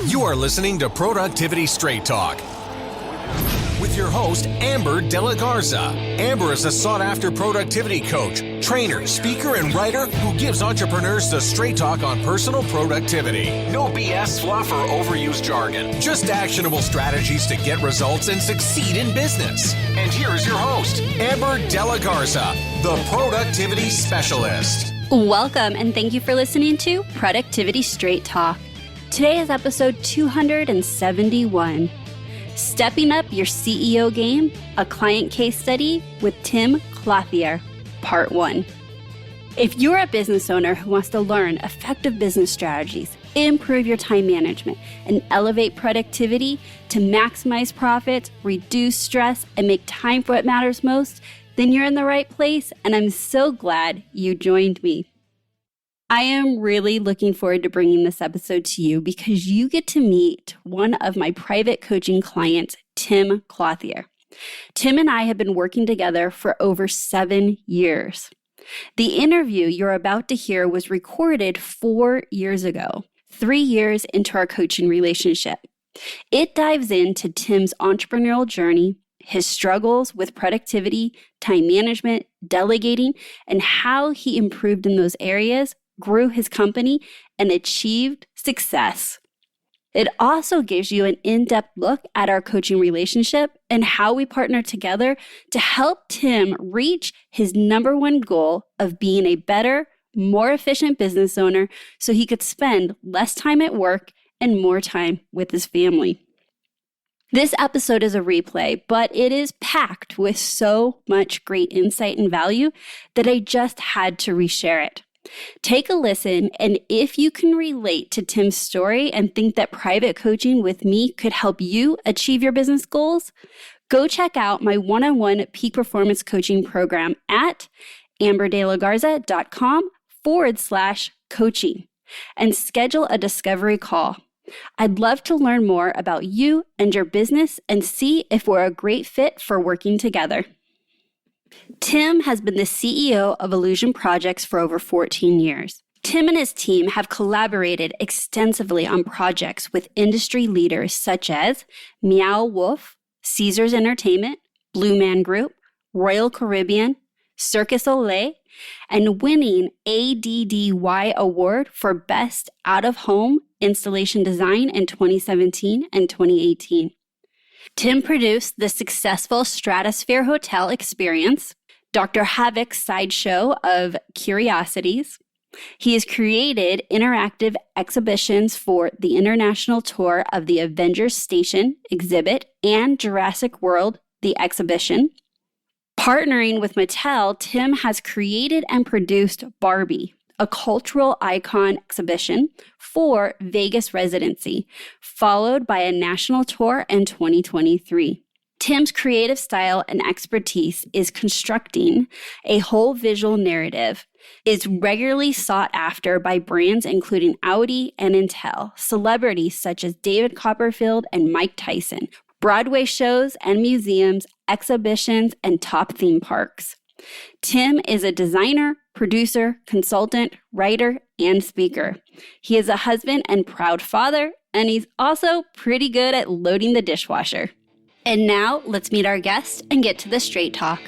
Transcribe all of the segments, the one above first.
You are listening to Productivity Straight Talk with your host, Amber De La Garza. Amber is a sought-after productivity coach, trainer, speaker, and writer who gives entrepreneurs the straight talk on personal productivity. No BS, fluff, or overused jargon. Just actionable strategies to get results and succeed in business. And here is your host, Amber De La Garza, the Productivity Specialist. Welcome, and thank you for listening to Productivity Straight Talk. Today is episode 271. Stepping Up Your CEO Game, a client case study with Tim Clothier, part 1. If you're a business owner who wants to learn effective business strategies, improve your time management, and elevate productivity to maximize profits, reduce stress, and make time for what matters most, then you're in the right place, and I'm so glad you joined me. I am really looking forward to bringing this episode to you because you get to meet one of my private coaching clients, Tim Clothier. Tim and I have been working together for over 7 years. The interview you're about to hear was recorded 4 years ago, 3 years into our coaching relationship. It dives into Tim's entrepreneurial journey, his struggles with productivity, time management, delegating, and how he improved in those areas, grew his company, and achieved success. It also gives you an in-depth look at our coaching relationship and how we partner together to help Tim reach his number one goal of being a better, more efficient business owner so he could spend less time at work and more time with his family. This episode is a replay, but it is packed with so much great insight and value that I just had to reshare it. Take a listen, and if you can relate to Tim's story and think that private coaching with me could help you achieve your business goals, go check out my one-on-one peak performance coaching program at amberdelagarza.com/coaching and schedule a discovery call. I'd love to learn more about you and your business and see if we're a great fit for working together. Tim has been the CEO of Illusion Projects for over 14 years. Tim and his team have collaborated extensively on projects with industry leaders such as Meow Wolf, Caesars Entertainment, Blue Man Group, Royal Caribbean, Circus Olay, and winning ADDY Award for Best Out-of-Home Installation Design in 2017 and 2018. Tim produced the successful Stratosphere Hotel Experience, Dr. Havoc's Sideshow of Curiosities. He has created interactive exhibitions for the international tour of the Avengers Station exhibit and Jurassic World, the exhibition. Partnering with Mattel, Tim has created and produced Barbie, a cultural icon exhibition for Vegas residency, followed by a national tour in 2023. Tim's creative style and expertise is constructing a whole visual narrative, is regularly sought after by brands including Audi and Intel, celebrities such as David Copperfield and Mike Tyson, Broadway shows and museums, exhibitions, and top theme parks. Tim is a designer, producer, consultant, writer, and speaker. He is a husband and proud father, and he's also pretty good at loading the dishwasher. And now, let's meet our guest and get to the straight talk.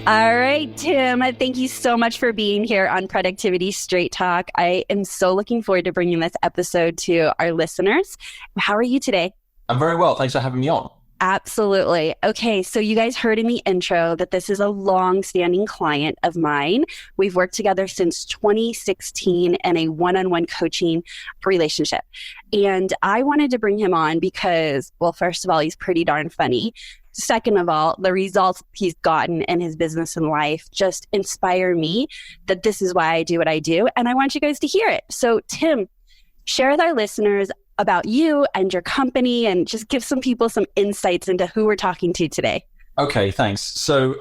All right, Tim, thank you so much for being here on Productivity Straight Talk. I am so looking forward to bringing this episode to our listeners. How are you today? I'm very well. Thanks for having me on. Absolutely. Okay, so you guys heard in the intro that this is a long-standing client of mine. We've worked together since 2016 in a one-on-one coaching relationship. And I wanted to bring him on because, well, first of all, he's pretty darn funny. Second of all, the results he's gotten in his business and life just inspire me that this is why I do what I do. And I want you guys to hear it. So, Tim, share with our listeners about you and your company and just give some people some insights into who we're talking to today. Okay, thanks. So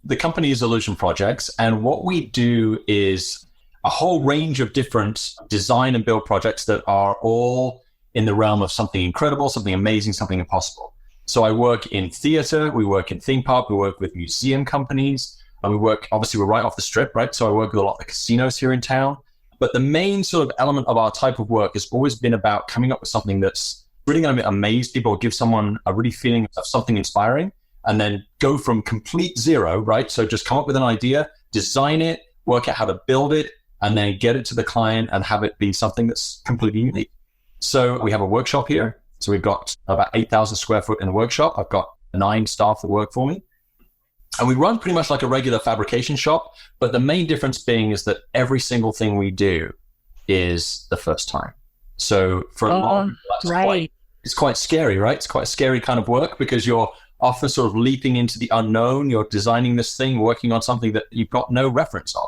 the company is Illusion Projects, and what we do is a whole range of different design and build projects that are all in the realm of something incredible, something amazing, something impossible. So I work in theater, we work in theme park, we work with museum companies, and we work, obviously we're right off the strip, right? So I work with a lot of the casinos here in town. But the main sort of element of our type of work has always been about coming up with something that's really going to amaze people or give someone a really feeling of something inspiring, and then go from complete zero, right? So just come up with an idea, design it, work out how to build it, and then get it to the client and have it be something that's completely unique. So we have a workshop here. So we've got about 8,000 square foot in the workshop. I've got 9 staff that work for me. And we run pretty much like a regular fabrication shop. But the main difference being is that every single thing we do is the first time. So for a lot of people, it's quite scary, right? It's quite a scary kind of work because you're often sort of leaping into the unknown. You're designing this thing, working on something that you've got no reference of.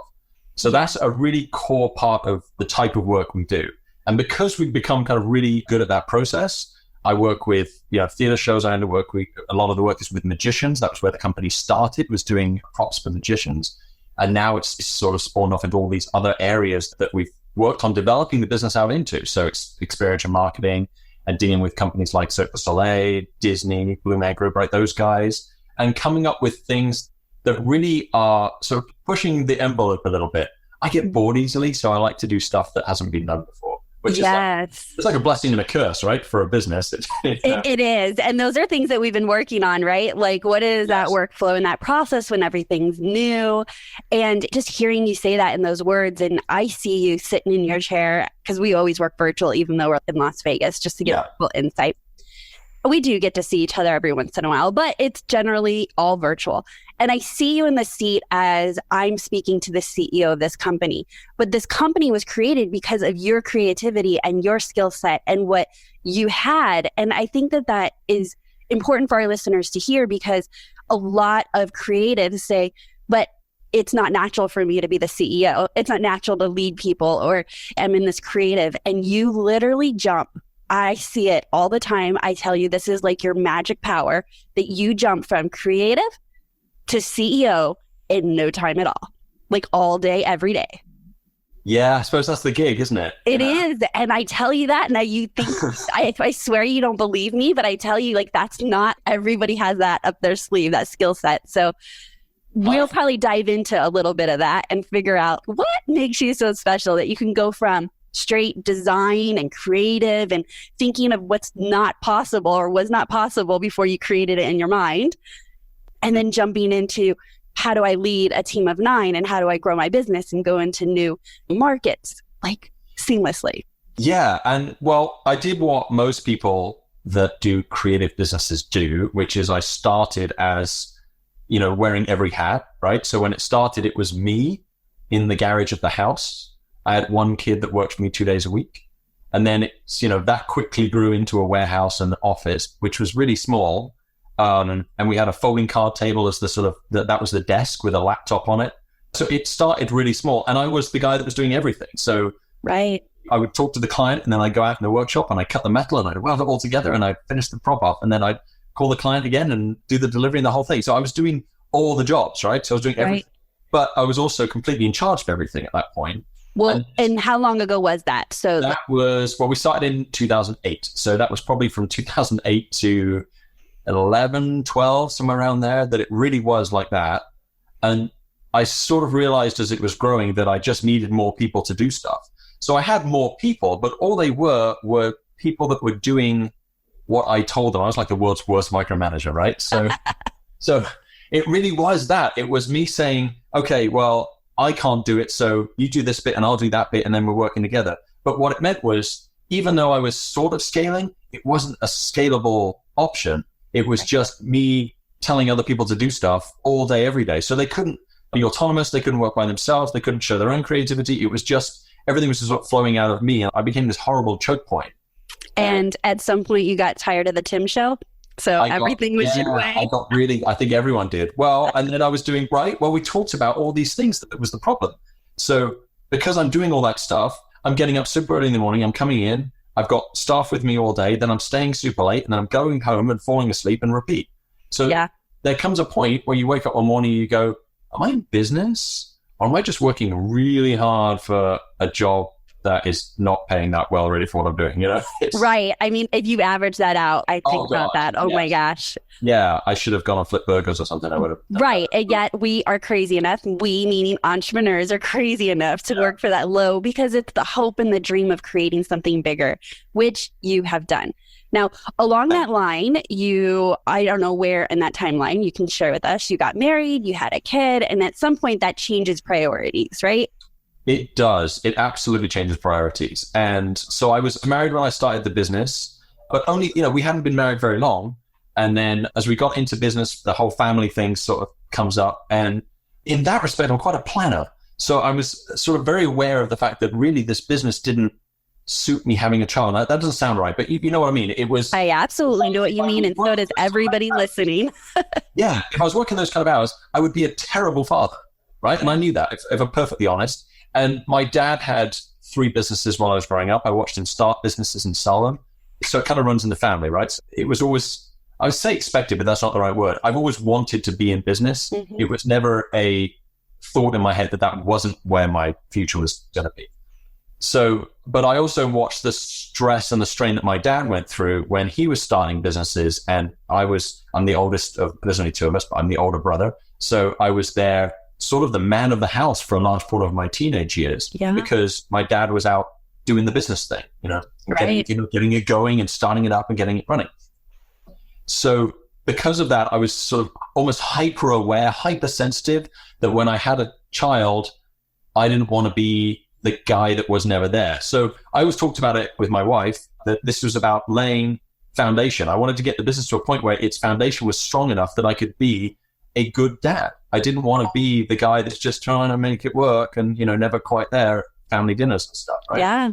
So that's a really core part of the type of work we do. And because we've become kind of really good at that process, I work with theater shows. I end up work with a lot of the work is with magicians. That was where the company started, was doing props for magicians. And now it's sort of spawned off into all these other areas that we've worked on developing the business out into. So it's experiential marketing and dealing with companies like Cirque du Soleil, Disney, Blue Man Group, right? Those guys, and coming up with things that really are sort of pushing the envelope a little bit. I get bored easily, so I like to do stuff that hasn't been done before. Which is it's like a blessing and a curse, right? For a business. It is. And those are things that we've been working on, right? Like, what is that workflow and that process when everything's new? And just hearing you say that in those words, and I see you sitting in your chair, because we always work virtual, even though we're in Las Vegas, just to get a little insight. We do get to see each other every once in a while, but it's generally all virtual. And I see you in the seat as I'm speaking to the CEO of this company. But this company was created because of your creativity and your skill set and what you had. And I think that that is important for our listeners to hear, because a lot of creatives say, but it's not natural for me to be the CEO. It's not natural to lead people, or I'm in this creative. And you literally jump. I see it all the time. I tell you, this is like your magic power, that you jump from creative to CEO in no time at all, like all day, every day. Yeah, I suppose that's the gig, isn't it? It is. And I tell you that, and you think, I swear you don't believe me, but I tell you, like, that's not, everybody has that up their sleeve, that skill set. So we'll probably dive into a little bit of that and figure out what makes you so special that you can go from straight design and creative and thinking of what's not possible or was not possible before you created it in your mind, and then jumping into how do I lead a team of 9 and how do I grow my business and go into new markets, like, seamlessly. Yeah. And well, I did what most people that do creative businesses do, which is I started as, wearing every hat, right? So when it started, it was me in the garage of the house. I had one kid that worked for me 2 days a week. And then it's, that quickly grew into a warehouse and office, which was really small. And we had a folding card table as the sort of, that was the desk with a laptop on it. So it started really small. And I was the guy that was doing everything. So I would talk to the client, and then I'd go out in the workshop and I'd cut the metal and I'd weld it all together and I'd finish the prop up, and then I'd call the client again and do the delivery and the whole thing. So I was doing all the jobs, right? So I was doing everything. But I was also completely in charge of everything at that point. Well, and how long ago was that? So that was, we started in 2008. So that was probably from 2008 to 11, 12, somewhere around there, that it really was like that. And I sort of realized as it was growing that I just needed more people to do stuff. So I had more people, but all they were people that were doing what I told them. I was like the world's worst micromanager, right? So it really was that. It was me saying, okay, well, I can't do it, so you do this bit and I'll do that bit, and then we're working together. But what it meant was, even though I was sort of scaling, it wasn't a scalable option. It was just me telling other people to do stuff all day, every day. So they couldn't be autonomous. They couldn't work by themselves. They couldn't show their own creativity. It was just, everything was just sort of flowing out of me. And I became this horrible choke point. And at some point you got tired of the Tim Show? So everything was your way. I think everyone did. Well, and then I was doing, we talked about all these things that was the problem. So because I'm doing all that stuff, I'm getting up super early in the morning, I'm coming in, I've got staff with me all day, then I'm staying super late, and then I'm going home and falling asleep and repeat. So there comes a point where you wake up one morning and you go, am I in business? Or am I just working really hard for a job that is not paying that well really for what I'm doing, Right. I mean, if you average that out, I think about that. Oh my gosh. Yeah, I should have gone on Flip Burgers or something. I would have. Right. And yet we are crazy enough. We, meaning entrepreneurs, are crazy enough to work for that low because it's the hope and the dream of creating something bigger, which you have done. Now, along that line, I don't know where in that timeline you can share with us, you got married, you had a kid, and at some point that changes priorities, right? It does. It absolutely changes priorities. And so I was married when I started the business, but only, we hadn't been married very long. And then as we got into business, the whole family thing sort of comes up. And in that respect, I'm quite a planner. So I was sort of very aware of the fact that really this business didn't suit me having a child. That doesn't sound right, but you know what I mean? I absolutely know what you mean, and so does everybody listening. Yeah, if I was working those kind of hours, I would be a terrible father, right? And I knew that, if I'm perfectly honest. And my dad had 3 businesses while I was growing up. I watched him start businesses and sell them. So it kind of runs in the family, right? So it was always, I would say expected, but that's not the right word. I've always wanted to be in business. Mm-hmm. It was never a thought in my head that wasn't where my future was going to be. So, but I also watched the stress and the strain that my dad went through when he was starting businesses. And I'm the oldest there's only 2 of us, but I'm the older brother. So I was there sort of the man of the house for a large part of my teenage years because my dad was out doing the business thing, getting it going and starting it up and getting it running. So because of that, I was sort of almost hyper aware, hypersensitive that when I had a child, I didn't want to be the guy that was never there. So I always talked about it with my wife that this was about laying foundation. I wanted to get the business to a point where its foundation was strong enough that I could be a good dad. I didn't want to be the guy that's just trying to make it work and, never quite there, family dinners and stuff, right? Yeah.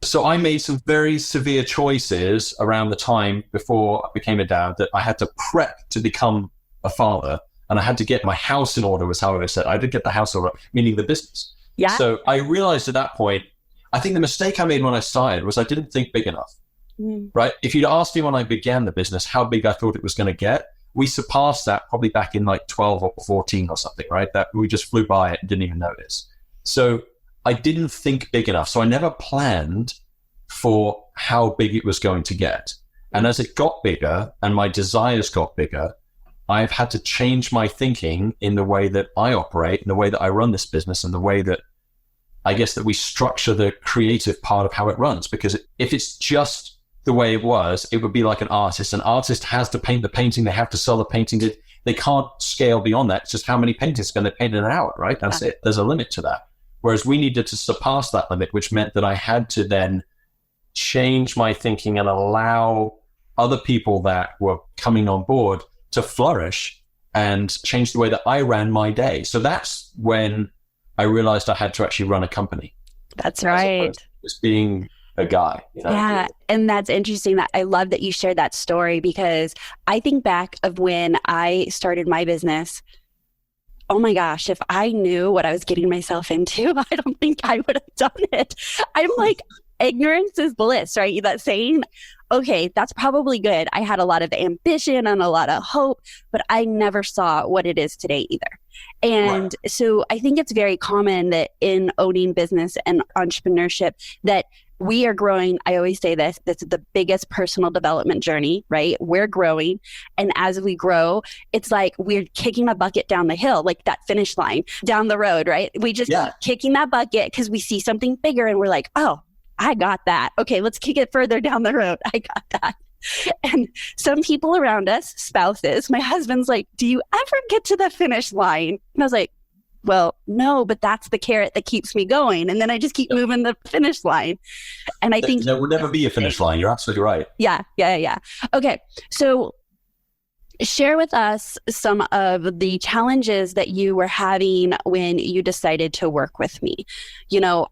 So I made some very severe choices around the time before I became a dad that I had to prep to become a father, and I had to get my house in order was how I said. I did get the house order, meaning the business. Yeah. So I realized at that point, I think the mistake I made when I started was I didn't think big enough, right? If you'd asked me when I began the business how big I thought it was going to get, we surpassed that probably back in like 12 or 14 or something, right? That we just flew by it and didn't even notice. So I didn't think big enough. So I never planned for how big it was going to get. And as it got bigger and my desires got bigger, I've had to change my thinking in the way that I operate, in the way that I run this business, and the way that I guess that we structure the creative part of how it runs. Because if it's just the way it was, it would be like an artist. An artist has to paint the painting. They have to sell the painting. They can't scale beyond that. It's just how many paintings can they paint in an hour, right? That's it. There's a limit to that. Whereas we needed to surpass that limit, which meant that I had to then change my thinking and allow other people that were coming on board to flourish and change the way that I ran my day. So that's when I realized I had to actually run a company. That's right. Just being a guy. Yeah. And that's interesting. That I love that you shared that story, because I think back of when I started my business. Oh my gosh, if I knew what I was getting myself into, I don't think I would have done it. I'm like, ignorance is bliss, right? That saying. Okay, that's probably good. I had a lot of ambition and a lot of hope, but I never saw what it is today either. And so I think it's very common that in owning business and entrepreneurship that we are growing. I always say this is the biggest personal development journey, right? We're growing. And as we grow, it's like we're kicking a bucket down the hill, like that finish line down the road, right? We just keep kicking that bucket because we see something bigger and we're like, oh, I got that. Okay, let's kick it further down the road. I got that. And some people around us, spouses, my husband's like, do you ever get to the finish line? And I was like, well, no, but that's the carrot that keeps me going. And then I just keep moving the finish line. And I think there will never be a finish line. You're absolutely right. Yeah. Okay. So share with us some of the challenges that you were having when you decided to work with me.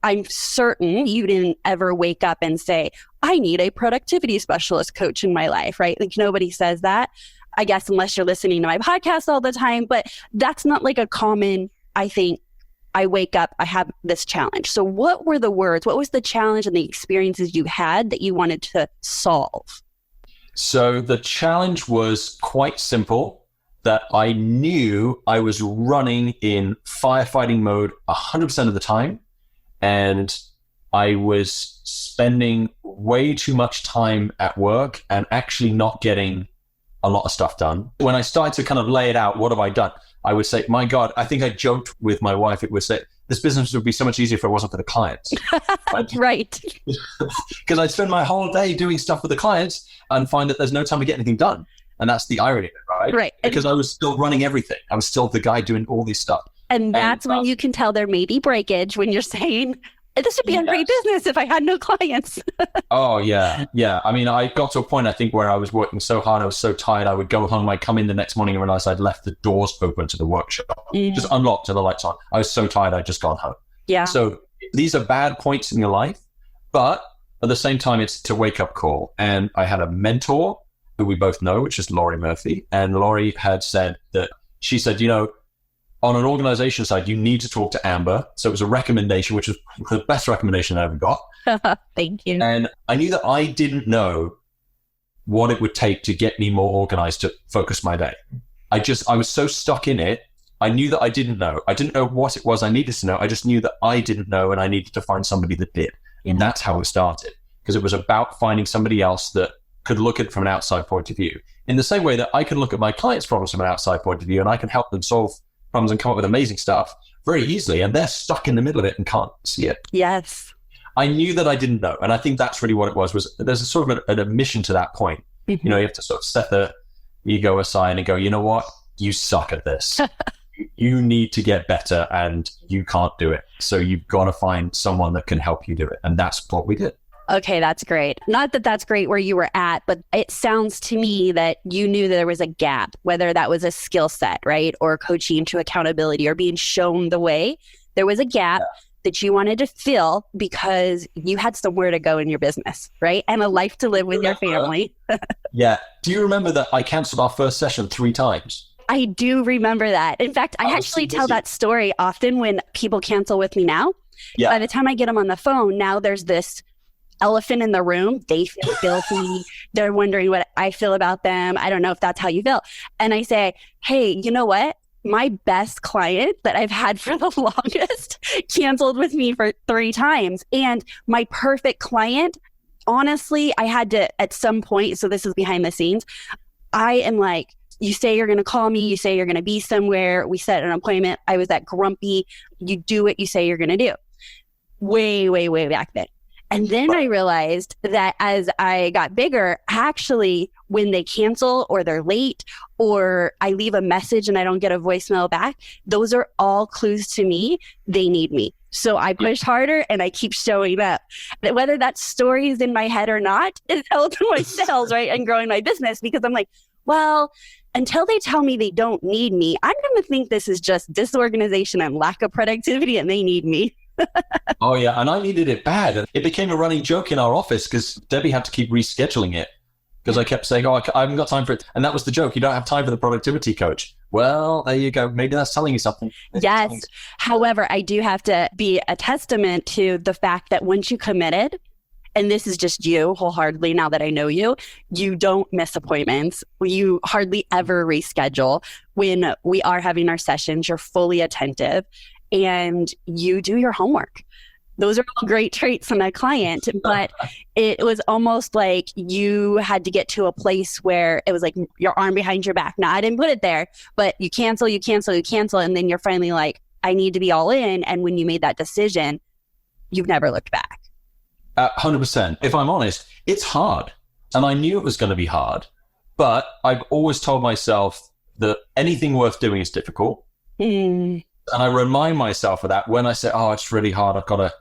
I'm certain you didn't ever wake up and say, I need a productivity specialist coach in my life, right? Like nobody says that, I guess, unless you're listening to my podcast all the time, but that's not like a common, I think, I wake up, I have this challenge. So what were the words? What was the challenge and the experiences you had that you wanted to solve? So the challenge was quite simple, that I knew I was running in firefighting mode 100% of the time. And I was spending way too much time at work and actually not getting a lot of stuff done. When I started to kind of lay it out, what have I done? I would say, my God, I think I joked with my wife. It would say, this business would be so much easier if it wasn't for the clients. Right. Because I'd spend my whole day doing stuff with the clients and find that there's no time to get anything done. And that's the irony of it, right? Right. Because I was still running everything. I was still the guy doing all this stuff. And that's when you can tell there may be breakage when you're saying, this would be a great business if I had no clients. Oh, yeah. Yeah. I mean, I got to a point, I think, where I was working so hard, I was so tired, I would go home, I'd come in the next morning and realize I'd left the doors open to the workshop, just unlocked to the lights on. I was so tired, I'd just gone home. Yeah. So these are bad points in your life, but at the same time, it's a wake-up call. And I had a mentor who we both know, which is Laurie Murphy. And Laurie had said that, she said, on an organization side, you need to talk to Amber. So it was a recommendation, which was the best recommendation I ever got. Thank you. And I knew that I didn't know what it would take to get me more organized to focus my day. I was so stuck in it. I knew that I didn't know. I didn't know what it was I needed to know. I just knew that I didn't know and I needed to find somebody that did. And that's how it started, because it was about finding somebody else that could look at it from an outside point of view. In the same way that I can look at my clients' problems from an outside point of view and I can help them solve problems and come up with amazing stuff very easily, and they're stuck in the middle of it and can't see it. Yes. I knew that I didn't know, and I think that's really what it was there's a sort of an admission to that point. You have to sort of set the ego aside and go, you know what? You suck at this. You need to get better and you can't do it. So you've got to find someone that can help you do it. And that's what we did. Okay, that's great. Not that that's great where you were at, but it sounds to me that you knew that there was a gap, whether that was a skill set, right? Or coaching to accountability or being shown the way. There was a gap that you wanted to fill because you had somewhere to go in your business, right? And a life to live with your family. Yeah. Do you remember that I canceled our first session 3 times? I do remember that. In fact, I actually tell that story often when people cancel with me now. Yeah. By the time I get them on the phone, now there's this elephant in the room. They feel guilty. They're wondering what I feel about them. I don't know if that's how you feel. And I say, hey, you know what? My best client that I've had for the longest canceled with me for 3 times. And my perfect client, honestly, I had to, at some point, so this is behind the scenes, I am like, you say you're going to call me, you say you're going to be somewhere, we set an appointment, I was that grumpy, you do what you say you're going to do. Way, way, way back then. And then I realized that as I got bigger, actually, when they cancel or they're late or I leave a message and I don't get a voicemail back, those are all clues to me. They need me. So I push harder and I keep showing up. Whether that story is in my head or not, it helps my sales, right? And growing my business because I'm like, well, until they tell me they don't need me, I'm going to think this is just disorganization and lack of productivity and they need me. Oh, yeah. And I needed it bad. It became a running joke in our office because Debbie had to keep rescheduling it because I kept saying, I haven't got time for it. And that was the joke. You don't have time for the productivity coach. Well, there you go. Maybe that's telling you something. Yes. However, I do have to be a testament to the fact that once you committed, and this is just you wholeheartedly now that I know you, you don't miss appointments. You hardly ever reschedule. When we are having our sessions, you're fully attentive and you do your homework. Those are all great traits in a client, but it was almost like you had to get to a place where it was like your arm behind your back. Now, I didn't put it there, but you cancel. And then you're finally like, I need to be all in. And when you made that decision, you've never looked back. 100%. If I'm honest, it's hard. And I knew it was going to be hard. But I've always told myself that anything worth doing is difficult. And I remind myself of that when I say, it's really hard. I've got to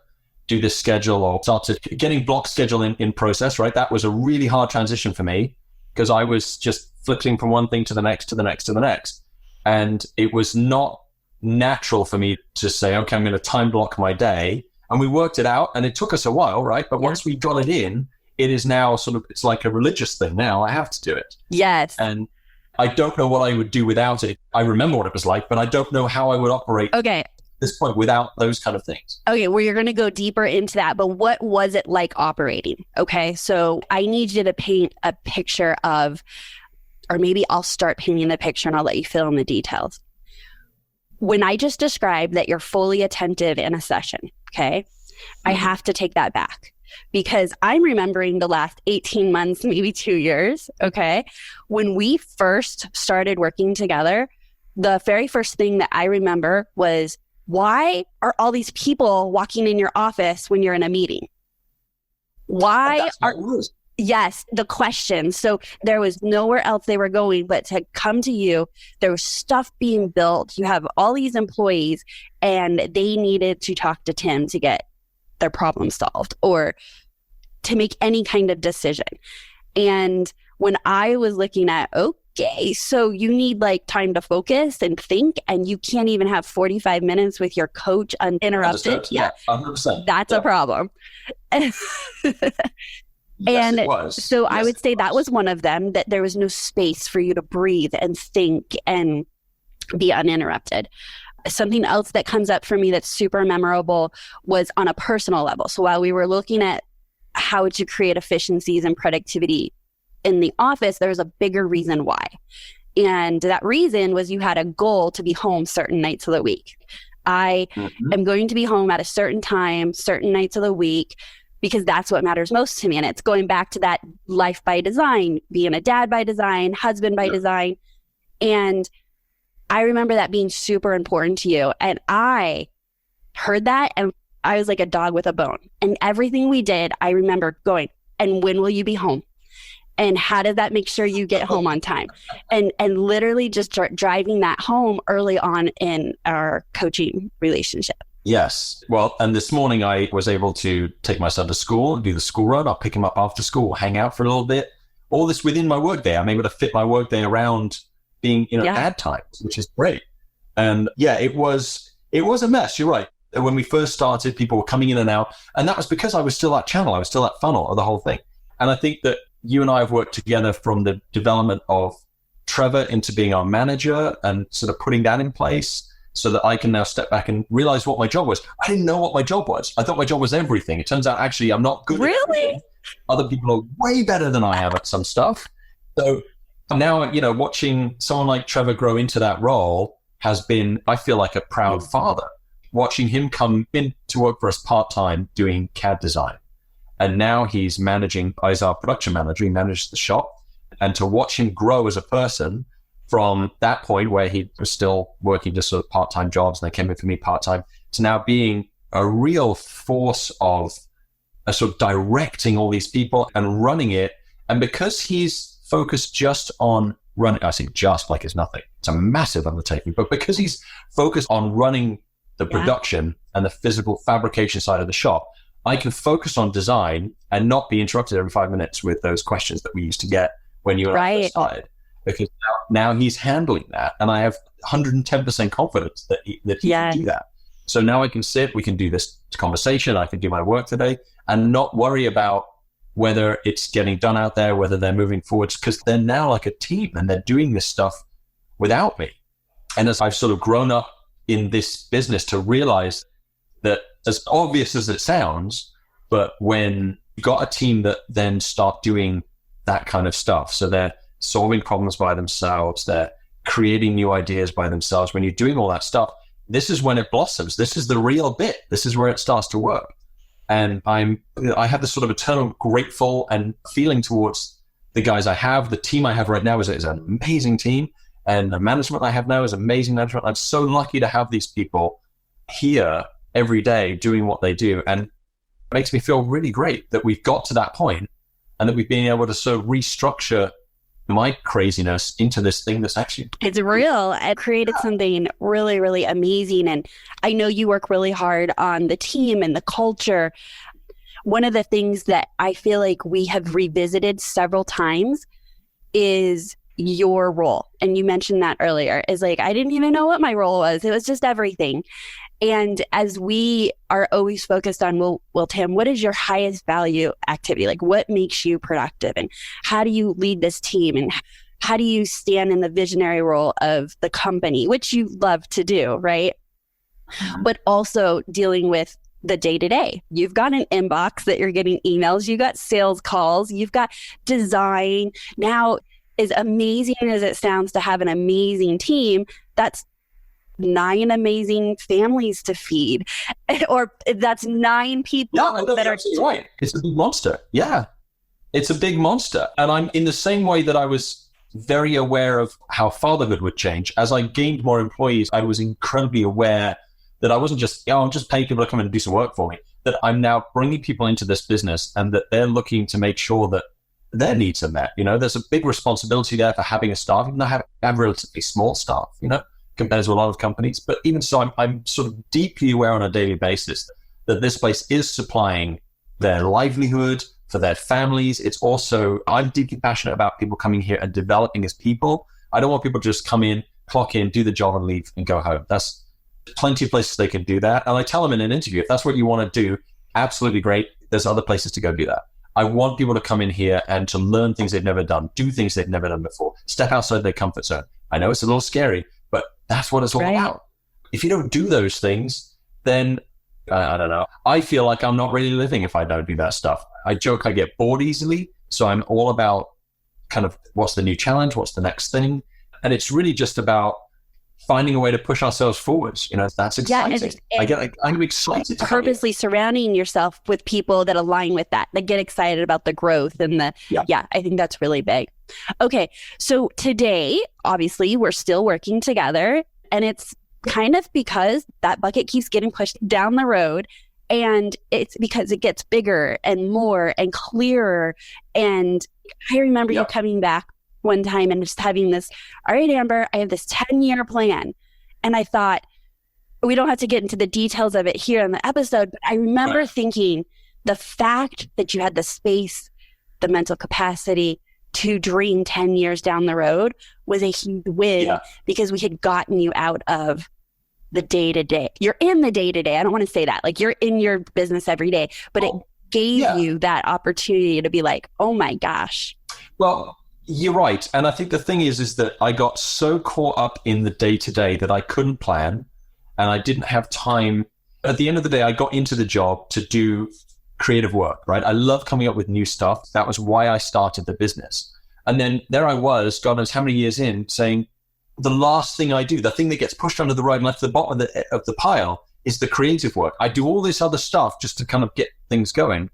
do this schedule or started getting block schedule in process, right? That was a really hard transition for me because I was just flipping from one thing to the next, to the next, to the next. And it was not natural for me to say, okay, I'm going to time block my day. And we worked it out and it took us a while, right? But once we got it in, it is now it's like a religious thing now. I have to do it. Yes. And I don't know what I would do without it. I remember what it was like, but I don't know how I would operate at this point without those kind of things. Okay, well, you're going to go deeper into that, but what was it like operating? Okay, so I need you to paint a picture of, or maybe I'll start painting the picture and I'll let you fill in the details. When I just described that you're fully attentive in a session, okay, I have to take that back because I'm remembering the last 18 months, maybe 2 years. Okay. When we first started working together, the very first thing that I remember was, why are all these people walking in your office when you're in a meeting? Why are, yes, the questions. So there was nowhere else they were going but to come to you. There was stuff being built. You have all these employees and they needed to talk to Tim to get their problem solved or to make any kind of decision. And when I was looking at, okay, so you need like time to focus and think, and you can't even have 45 minutes with your coach uninterrupted. Yeah, 100%. That's a problem. Yes, it was. So I would say that was one of them, that there was no space for you to breathe and think and be uninterrupted. Something else that comes up for me that's super memorable was on a personal level. So while we were looking at how to create efficiencies and productivity in the office, there was a bigger reason why. And that reason was you had a goal to be home certain nights of the week. I am going to be home at a certain time, certain nights of the week, because that's what matters most to me. And it's going back to that life by design, being a dad by design, husband by design. And I remember that being super important to you. And I heard that and I was like a dog with a bone. And everything we did, I remember going, and when will you be home? And how does that make sure you get home on time? And literally just driving that home early on in our coaching relationship. Yes. Well, and this morning I was able to take my son to school and do the school run. I'll pick him up after school, hang out for a little bit. All this within my workday. I'm able to fit my workday around being, ad times, which is great. And yeah, it was a mess. You're right. When we first started, people were coming in and out. And that was because I was still that channel. I was still that funnel of the whole thing. And I think that you and I have worked together from the development of Trevor into being our manager and sort of putting that in place so that I can now step back and realize what my job was. I didn't know what my job was. I thought my job was everything. It turns out actually I'm not good at everything. Other people are way better than I am at some stuff. So now, watching someone like Trevor grow into that role has been, I feel like, a proud father. Watching him come in to work for us part-time doing CAD design. And now he's managing, as our production manager, he manages the shop. And to watch him grow as a person from that point where he was still working just sort of part-time jobs and they came in for me part-time to now being a real force of sort of directing all these people and running it. And because he's focused just on running, I say just like it's nothing, it's a massive undertaking, but because he's focused on running the production and the physical fabrication side of the shop, I can focus on design and not be interrupted every 5 minutes with those questions that we used to get when you and I first started. Because now he's handling that, and I have 110% confidence that he can do that. So now I can sit, we can do this conversation, I can do my work today, and not worry about whether it's getting done out there, whether they're moving forwards, because they're now like a team and they're doing this stuff without me. And as I've sort of grown up in this business to realize that, as obvious as it sounds, but when you got a team that then start doing that kind of stuff, so they're solving problems by themselves, they're creating new ideas by themselves, when you're doing all that stuff, this is when it blossoms. This is the real bit. This is where it starts to work. And I have this sort of eternal grateful and feeling towards the guys I have. The team I have right now is an amazing team, and the management I have now is amazing management. I'm so lucky to have these people here every day doing what they do. And it makes me feel really great that we've got to that point and that we've been able to sort of restructure my craziness into this thing that's actually... It's real. It created something really, really amazing. And I know you work really hard on the team and the culture. One of the things that I feel like we have revisited several times is your role. And you mentioned that earlier, is like, I didn't even know what my role was. It was just everything. And as we are always focused on, well, Tim, what is your highest value activity? Like, what makes you productive? And how do you lead this team? And how do you stand in the visionary role of the company, which you love to do, right? But also dealing with the day-to-day. You've got an inbox that you're getting emails. You've got sales calls. You've got design. Now, as amazing as it sounds to have an amazing team, that's 9 amazing families to feed, or that's 9 people that are right. It's a big monster. Yeah, it's a big monster. And I'm in the same way that I was very aware of how fatherhood would change. As I gained more employees, I was incredibly aware that I wasn't just, I'm just paying people to come in and do some work for me, that I'm now bringing people into this business and that they're looking to make sure that their needs are met. There's a big responsibility there for having a staff, even though I have relatively small staff, compared to a lot of companies. But even so, I'm sort of deeply aware on a daily basis that this place is supplying their livelihood for their families. It's also, I'm deeply passionate about people coming here and developing as people. I don't want people to just come in, clock in, do the job and leave and go home. That's plenty of places they can do that. And I tell them in an interview, if that's what you want to do, absolutely great. There's other places to go do that. I want people to come in here and to learn things they've never done, do things they've never done before, step outside their comfort zone. I know it's a little scary, but that's what it's all about. If you don't do those things, then I don't know. I feel like I'm not really living if I don't do that stuff. I joke I get bored easily. So I'm all about kind of what's the new challenge? What's the next thing? And it's really just about finding a way to push ourselves forwards. That's exciting. I'm excited. Purposely surrounding yourself with people that align with that get excited about the growth and I think that's really big. Okay. So today, obviously, we're still working together, and it's kind of because that bucket keeps getting pushed down the road, and it's because it gets bigger and more and clearer. And I remember you coming back one time and just having this, all right, Amber, I have this 10-year plan. And I thought, we don't have to get into the details of it here on the episode, but I remember thinking the fact that you had the space, the mental capacity to dream 10 years down the road was a huge win because we had gotten you out of the day-to-day. You're in the day-to-day. I don't want to say that. Like, you're in your business every day, but it gave you that opportunity to be like, oh my gosh. Well, you're right. And I think the thing is that I got so caught up in the day-to-day that I couldn't plan, and I didn't have time. At the end of the day, I got into the job to do creative work, right? I love coming up with new stuff. That was why I started the business. And then there I was, God knows how many years in, saying the last thing I do, the thing that gets pushed under the rug and left to the bottom of the pile, is the creative work. I do all this other stuff just to kind of get things going.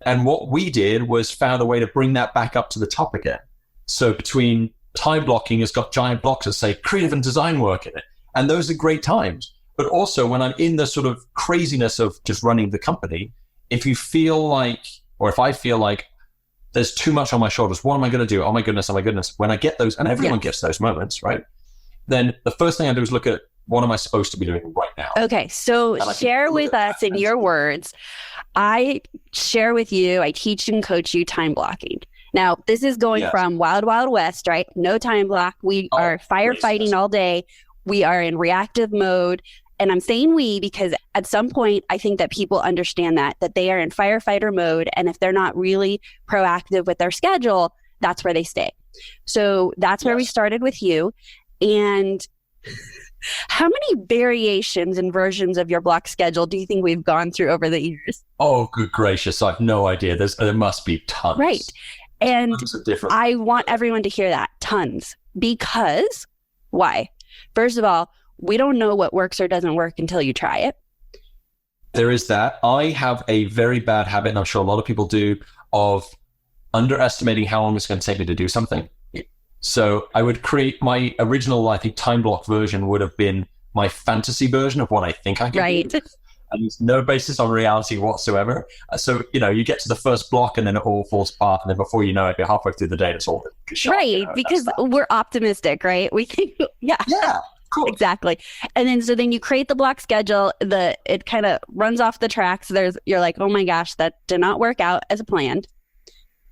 And what we did was found a way to bring that back up to the top again. So between time blocking has got giant blocks that say creative and design work in it. And those are great times. But also when I'm in the sort of craziness of just running the company, if you feel like, or if I feel like there's too much on my shoulders, what am I going to do? Oh my goodness. When I get those, and everyone gets those moments, right? Then the first thing I do is look at, what am I supposed to be doing right now? Okay. So share with us in your words. I share with you, I teach and coach you time blocking. Now, this is going from wild, wild west, right? No time block. We are firefighting all day. We are in reactive mode. And I'm saying we because at some point, I think that people understand that they are in firefighter mode. And if they're not really proactive with their schedule, that's where they stay. So that's where we started with you. And how many variations and versions of your block schedule do you think we've gone through over the years? Oh, good gracious. I have no idea. There must be tons. Right. And I want everyone to hear that. Tons. Because why? First of all, we don't know what works or doesn't work until you try it. There is that. I have a very bad habit, and I'm sure a lot of people do, of underestimating how long it's going to take me to do something. So I would create my original, I think, time block version would have been my fantasy version of what I think I can do. And there's no basis on reality whatsoever. So, you get to the first block and then it all falls apart. And then before you know it, you're halfway through the day, it's all shot, right. Because we're optimistic, right? We think, yeah, cool. Exactly. And then you create the block schedule, it kind of runs off the tracks. You're like, oh my gosh, that did not work out as planned.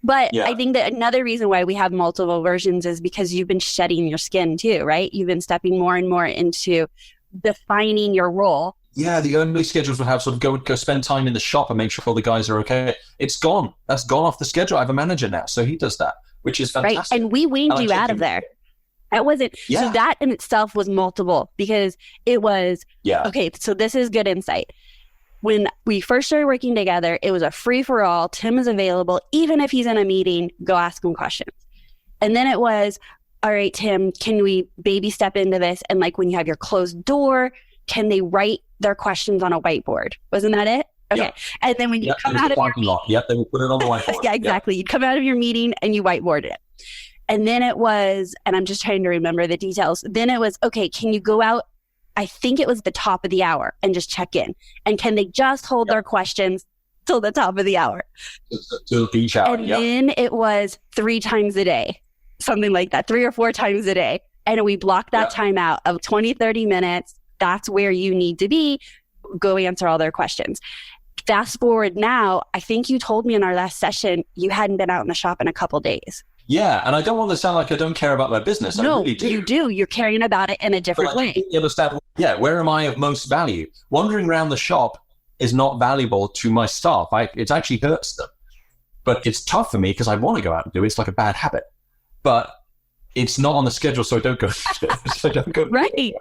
But I think that another reason why we have multiple versions is because you've been shedding your skin too, right? You've been stepping more and more into defining your role. Yeah, the early schedules would have sort of go spend time in the shop and make sure all the guys are okay. It's gone. That's gone off the schedule. I have a manager now, so he does that, which is fantastic. Right, and we weaned you out of there. That wasn't, so that in itself was multiple because it was, okay, so this is good insight. When we first started working together, it was a free-for-all. Tim is available. Even if he's in a meeting, go ask him questions. And then it was, all right, Tim, can we baby step into this? And like when you have your closed door, can they write their questions on a whiteboard? Wasn't that it? Okay. Yep. And then when you come out of your meeting, yep, they will put it on the whiteboard. yeah, exactly. Yep. You'd come out of your meeting and you whiteboarded it. And then it was, and I'm just trying to remember the details. Then it was, okay, can you go out? I think it was the top of the hour and just check in. And can they just hold their questions till the top of the hour? To each hour. And then it was 3 times a day, something like that, 3 or 4 times a day. And we blocked that time out of 20, 30 minutes. That's where you need to be. Go answer all their questions. Fast forward now, I think you told me in our last session, you hadn't been out in the shop in a couple days. Yeah. And I don't want to sound like I don't care about my business. No, I really do. You do. You're caring about it in a different way. You understand, where am I of most value? Wandering around the shop is not valuable to my staff. It actually hurts them. But it's tough for me because I want to go out and do it. It's like a bad habit. But it's not on the schedule, so I don't go. Right.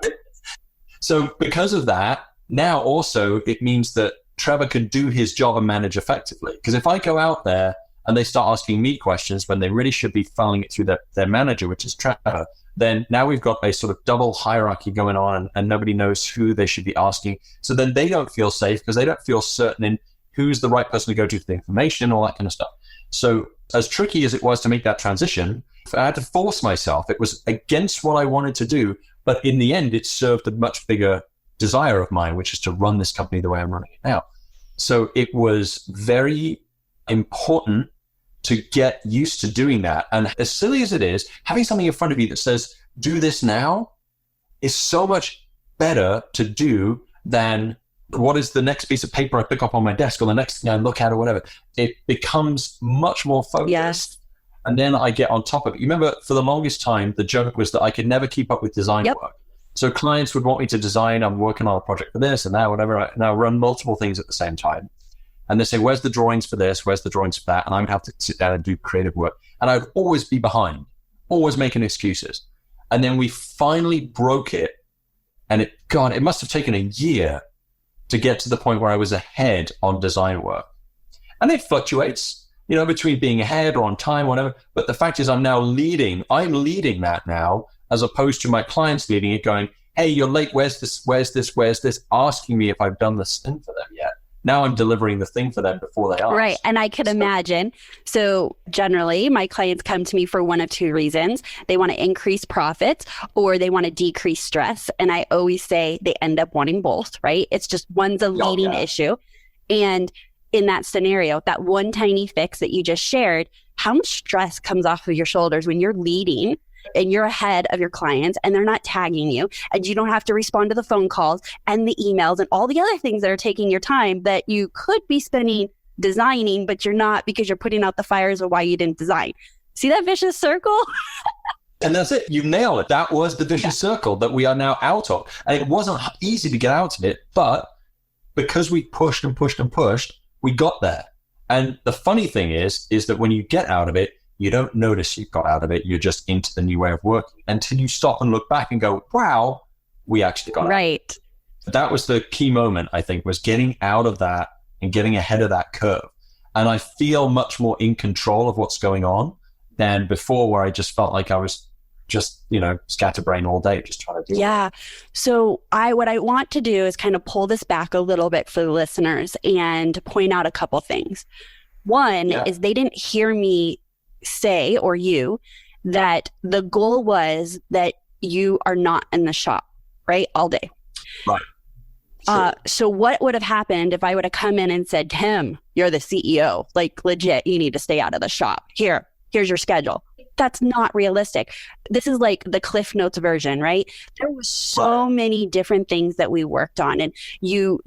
So because of that, now also it means that Trevor can do his job and manage effectively. Because if I go out there and they start asking me questions when they really should be funneling it through their manager, which is Trevor, then now we've got a sort of double hierarchy going on and nobody knows who they should be asking. So then they don't feel safe because they don't feel certain in who's the right person to go to for the information, all that kind of stuff. So as tricky as it was to make that transition, I had to force myself. It was against what I wanted to do, but in the end, it served a much bigger desire of mine, which is to run this company the way I'm running it now. So it was very important to get used to doing that. And as silly as it is, having something in front of you that says, do this now, is so much better to do than what is the next piece of paper I pick up on my desk or the next thing I look at or whatever. It becomes much more focused. Yes. And then I get on top of it. You remember, for the longest time, the joke was that I could never keep up with design work. So clients would want me to design, I'm working on a project for this and that, whatever. And I run multiple things at the same time. And they say, where's the drawings for this? Where's the drawings for that? And I would have to sit down and do creative work. And I'd always be behind, always making excuses. And then we finally broke it. And it must have taken a year to get to the point where I was ahead on design work. And it fluctuates, between being ahead or on time, whatever. But the fact is I'm leading that now, as opposed to my clients leading it going, hey, you're late. Where's this? Asking me if I've done this thing for them yet. Now I'm delivering the thing for them before they ask. Right. And I could imagine. So generally, my clients come to me for one of 2 reasons. They want to increase profits or they want to decrease stress. And I always say they end up wanting both, right? It's just one's a leading issue. And in that scenario, that one tiny fix that you just shared, how much stress comes off of your shoulders when you're leading and you're ahead of your clients and they're not tagging you and you don't have to respond to the phone calls and the emails and all the other things that are taking your time that you could be spending designing, but you're not because you're putting out the fires of why you didn't design. See that vicious circle? And that's it. You nailed it. That was the vicious circle that we are now out of. And it wasn't easy to get out of it, but because we pushed and pushed and pushed, we got there. And the funny thing is that when you get out of it, you don't notice you got out of it. You're just into the new way of working until you stop and look back and go, wow, we actually got right. Out. That was the key moment, I think, was getting out of that and getting ahead of that curve. And I feel much more in control of what's going on than before, where I just felt like I was just, scatterbrain all day, just trying to do it. So what I want to do is kind of pull this back a little bit for the listeners and point out a couple things. One is they didn't hear me say, or you, that the goal was that you are not in the shop, right? All day. Right. Sure. So what would have happened if I would have come in and said, Tim, you're the CEO, like legit, you need to stay out of the shop. Here's your schedule. That's not realistic. This is like the Cliff Notes version, right? There was so many different things that we worked on, and you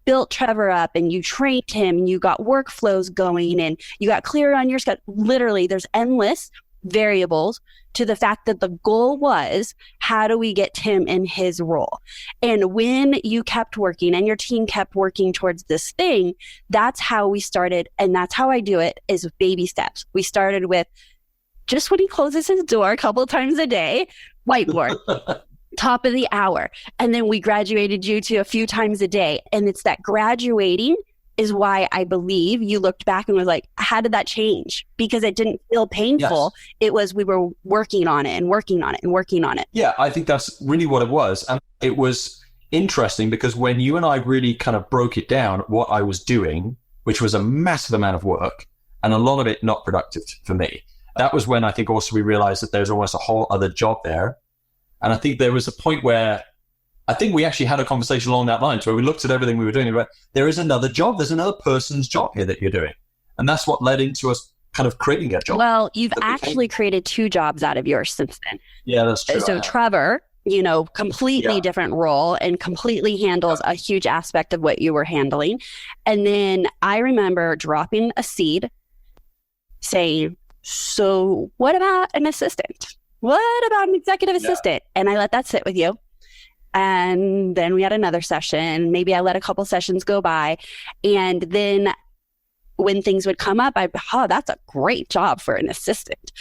built Trevor up and you trained him and you got workflows going and you got clear on your schedule. Literally, there's endless variables to the fact that the goal was, how do we get Tim in his role? And when you kept working and your team kept working towards this thing, that's how we started. And that's how I do it, is with baby steps. We started with just when he closes his door a couple of times a day, whiteboard. Top of the hour. And then we graduated you to a few times a day. And it's that graduating is why I believe you looked back and was like, how did that change? Because it didn't feel painful. Yes. It was, we were working on it and working on it and working on it. Yeah, I think that's really what it was. And it was interesting because when you and I really kind of broke it down, what I was doing, which was a massive amount of work and a lot of it not productive for me, that was when I think also we realized that there's almost a whole other job there. And I think there was a point where I think we actually had a conversation along that line where we looked at everything we were doing and went, there is another job. There's another person's job here that you're doing. And that's what led into us kind of creating a job. Well, you've actually created 2 jobs out of yours since then. Yeah, that's true. So Trevor, completely different role and completely handles a huge aspect of what you were handling. And then I remember dropping a seed saying, so what about an assistant? What about an executive assistant? And I let that sit with you. And then we had another session. Maybe I let a couple sessions go by. And then when things would come up, that's a great job for an assistant.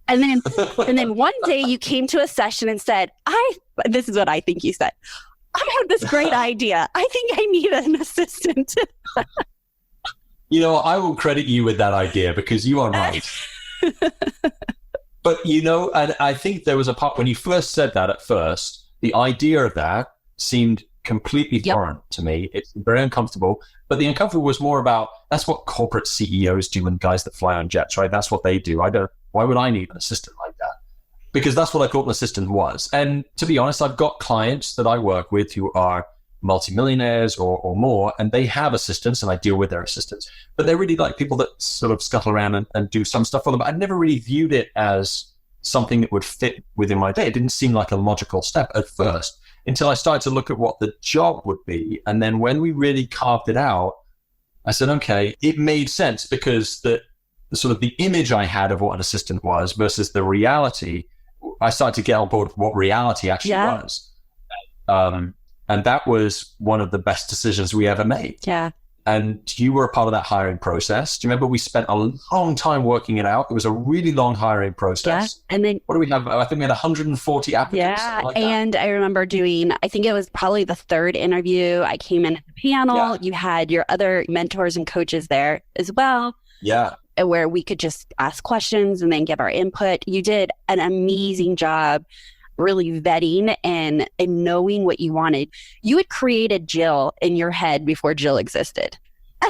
And then one day you came to a session and said, this is what I think you said. I have this great idea. I think I need an assistant. I will credit you with that idea because you are right. But, and I think there was a part when you first said that at first, the idea of that seemed completely foreign to me. It's very uncomfortable. But the uncomfortable was more about, that's what corporate CEOs do and guys that fly on jets, right? That's what they do. Why would I need an assistant like that? Because that's what I thought an assistant was. And to be honest, I've got clients that I work with who are multimillionaires or more, and they have assistants and I deal with their assistants. But they're really like people that sort of scuttle around and do some stuff for them. But I never really viewed it as something that would fit within my day. It didn't seem like a logical step at first until I started to look at what the job would be. And then when we really carved it out, I said, okay, it made sense because the sort of the image I had of what an assistant was versus the reality, I started to get on board with what reality actually was. And that was one of the best decisions we ever made. Yeah. And you were a part of that hiring process. Do you remember we spent a long time working it out? It was a really long hiring process. Yeah. And then what do we have? I think we had 140 applicants. Yeah. Like and I remember I think it was probably the 3rd interview. I came in at the panel. Yeah. You had your other mentors and coaches there as well. Yeah. Where we could just ask questions and then give our input. You did an amazing job really vetting and knowing what you wanted. You had created Jill in your head before Jill existed.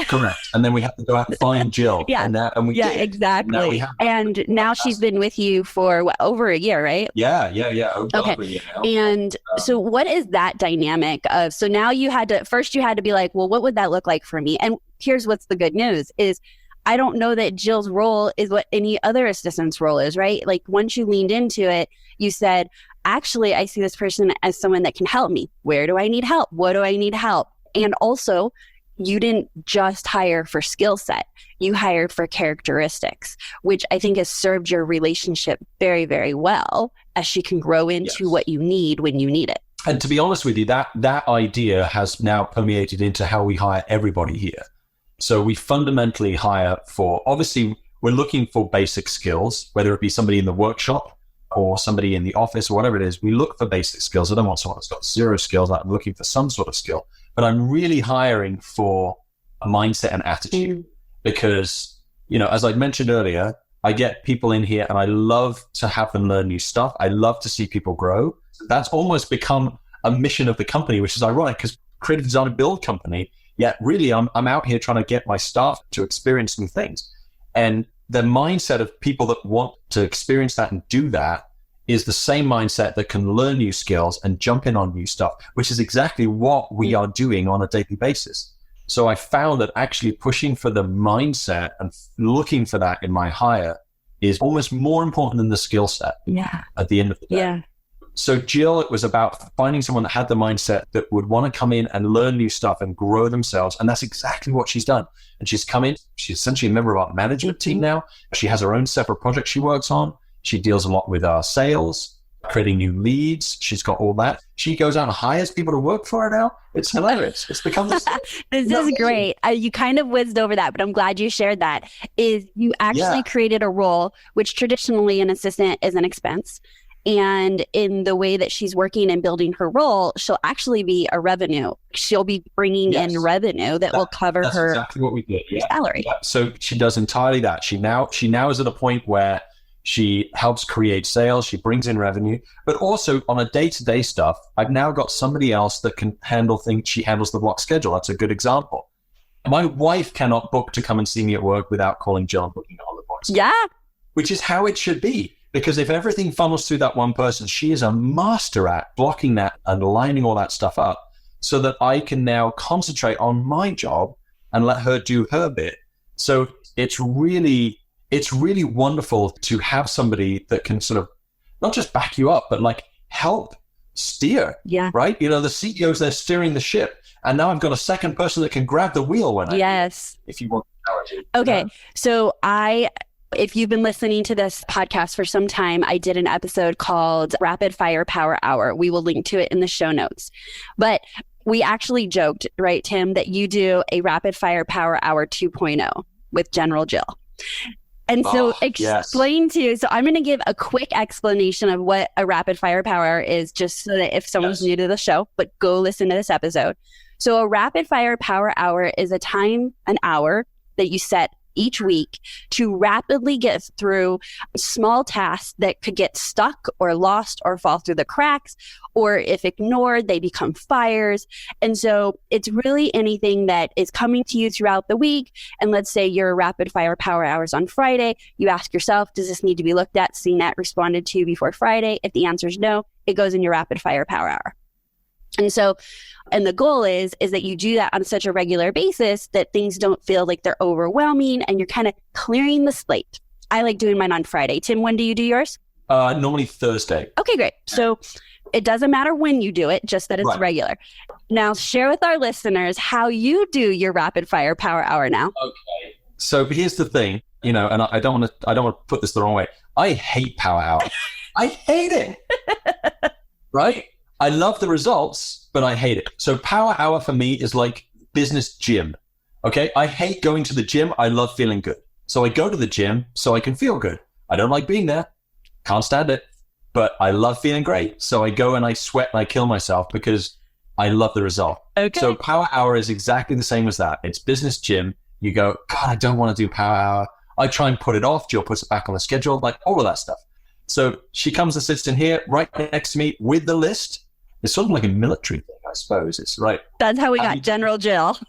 Correct. And then we have to go out and find Jill. Yeah. And we did. Exactly. And now she's been with you for over a year, right? Yeah. Okay. Over a year now. And so what is that dynamic of, so now you had to be like, well, what would that look like for me? And here's what's the good news is I don't know that Jill's role is what any other assistant's role is, right? Like once you leaned into it, you said, actually, I see this person as someone that can help me. Where do I need help? What do I need help? And also, you didn't just hire for skill set. You hired for characteristics, which I think has served your relationship very, very well as she can grow into what you need when you need it. And to be honest with you, that idea has now permeated into how we hire everybody here. So we fundamentally hire for, obviously, we're looking for basic skills, whether it be somebody in the workshop or somebody in the office or whatever it is. We look for basic skills. I don't want someone that's got 0 skills. I'm looking for some sort of skill. But I'm really hiring for a mindset and attitude because, as I mentioned earlier, I get people in here and I love to have them learn new stuff. I love to see people grow. That's almost become a mission of the company, which is ironic because creative design and build company, yet really I'm out here trying to get my staff to experience new things. And the mindset of people that want to experience that and do that is the same mindset that can learn new skills and jump in on new stuff, which is exactly what we are doing on a daily basis. So I found that actually pushing for the mindset and looking for that in my hire is almost more important than the skill set at the end of the day. Yeah. So Jill, it was about finding someone that had the mindset that would want to come in and learn new stuff and grow themselves. And that's exactly what she's done. And she's come in, she's essentially a member of our management team now. She has her own separate project she works on. She deals a lot with our sales, creating new leads. She's got all that. She goes out and hires people to work for her now. It's hilarious. It's become this. This is great. You kind of whizzed over that, but I'm glad you shared that. Is you actually created a role which traditionally an assistant is an expense. And in the way that she's working and building her role, she'll actually be a revenue. She'll be bringing in revenue that will cover that's her exactly what we did. salary. Yeah. So she does entirely that. She now is at a point where she helps create sales. She brings in revenue, but also on a day-to-day stuff, I've now got somebody else that can handle things. She handles the block schedule. That's a good example. My wife cannot book to come and see me at work without calling Jill and booking on the block schedule. Yeah. Which is how it should be. Because if everything funnels through that one person, she is a master at blocking that and lining all that stuff up so that I can now concentrate on my job and let her do her bit. So it's really wonderful to have somebody that can sort of not just back you up, but like help steer. Yeah. Right? You know, the CEO's there steering the ship. And now I've got a second person that can grab the wheel when if you want clarity. Okay. So if you've been listening to this podcast for some time, I did an episode called Rapid Fire Power Hour. We will link to it in the show notes. But we actually joked, right, Tim, that you do a Rapid Fire Power Hour 2.0 with General Jill. And so explain to you, so I'm going to give a quick explanation of what a rapid fire power hour is, just so that if someone's new to the show, but go listen to this episode. So a rapid fire power hour is an hour that you set each week to rapidly get through small tasks that could get stuck or lost or fall through the cracks, or if ignored, they become fires. And so it's really anything that is coming to you throughout the week. And let's say your rapid fire power hours on Friday, you ask yourself, does this need to be looked at, seen at, responded to before Friday? If the answer is no, it goes in your rapid fire power hour. And the goal is that you do that on such a regular basis that things don't feel like they're overwhelming and you're kind of clearing the slate. I like doing mine on Friday. Tim, when do you do yours? Normally Thursday. Okay, great. So it doesn't matter when you do it, just that it's regular. Now share with our listeners how you do your rapid fire power hour now. Okay. So here's the thing, and I don't want to put this the wrong way. I hate power hour. I hate it. Right? I love the results, but I hate it. So power hour for me is like business gym. Okay. I hate going to the gym. I love feeling good. So I go to the gym so I can feel good. I don't like being there. Can't stand it, but I love feeling great. So I go and I sweat and I kill myself because I love the result. Okay. So power hour is exactly the same as that. It's business gym. You go, God, I don't want to do power hour. I try and put it off. Jill puts it back on the schedule, like all of that stuff. So she comes and sits in here right next to me with the list. It's sort of like a military thing, I suppose. It's right. That's how we got General Jill.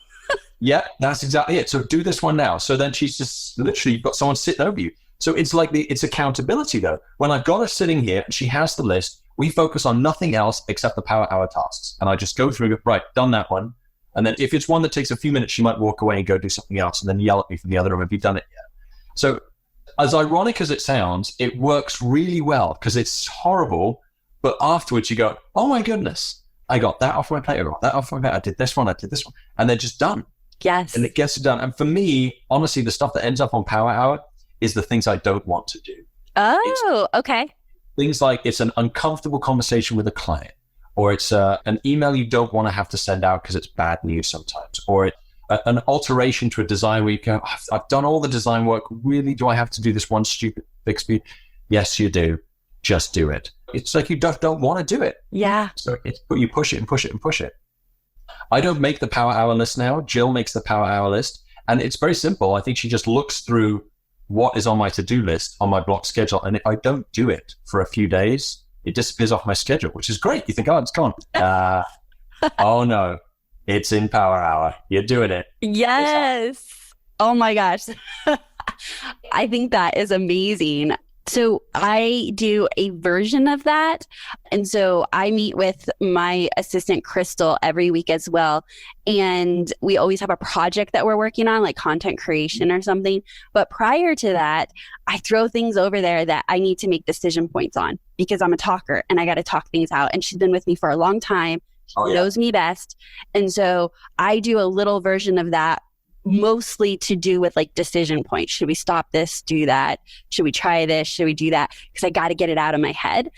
Yeah, that's exactly it. So do this one now. So then she's just literally, you've got someone sitting over you. So it's like it's accountability though. When I've got her sitting here and she has the list, we focus on nothing else except the power hour tasks. And I just go through, right, done that one. And then if it's one that takes a few minutes, she might walk away and go do something else and then yell at me from the other room, have you done it yet? So as ironic as it sounds, it works really well because it's horrible. But afterwards you go, oh my goodness, I got that off my plate, I got that off my plate, I did this one, and they're just done. Yes. And it gets it done. And for me, honestly, the stuff that ends up on power hour is the things I don't want to do. Oh, okay. Things like it's an uncomfortable conversation with a client, or it's an email you don't want to have to send out because it's bad news sometimes, or an alteration to a design where you go, I've done all the design work. Really, do I have to do this one stupid fix? Yes, you do. Just do it. It's like you don't want to do it. Yeah. So you push it and push it and push it. I don't make the power hour list now. Jill makes the power hour list. And it's very simple. I think she just looks through what is on my to-do list on my block schedule. And if I don't do it for a few days, it disappears off my schedule, which is great. You think, oh, it's gone. Oh, no. It's in power hour. You're doing it. Yes. Oh, my gosh. I think that is amazing. So I do a version of that. And so I meet with my assistant, Crystal, every week as well. And we always have a project that we're working on, like content creation or something. But prior to that, I throw things over there that I need to make decision points on because I'm a talker and I got to talk things out. And she's been with me for a long time. She knows me best. And so I do a little version of that, mostly to do with like decision points. Should we stop this, do that? Should we try this? Should we do that? Because I got to get it out of my head.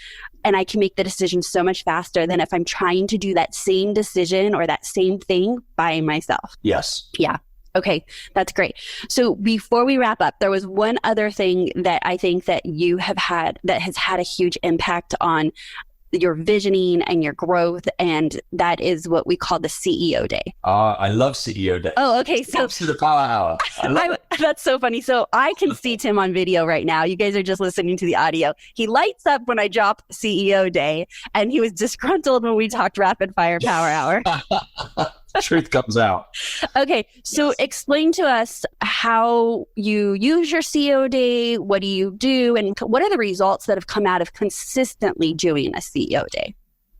And I can make the decision so much faster than if I'm trying to do that same decision or that same thing by myself. Yes. Yeah. Okay, that's great. So before we wrap up, there was one other thing that I think that you have had that has had a huge impact on your visioning and your growth, and that is what we call the CEO Day. I love CEO Day. Oh, okay. So to the power hour. I love it. that's so funny. So I can see Tim on video right now. You guys are just listening to the audio. He lights up when I drop CEO Day, and he was disgruntled when we talked rapid fire power hour. Truth comes out. Okay, so explain to us how you use your CEO Day. What do you do? And what are the results that have come out of consistently doing a CEO Day?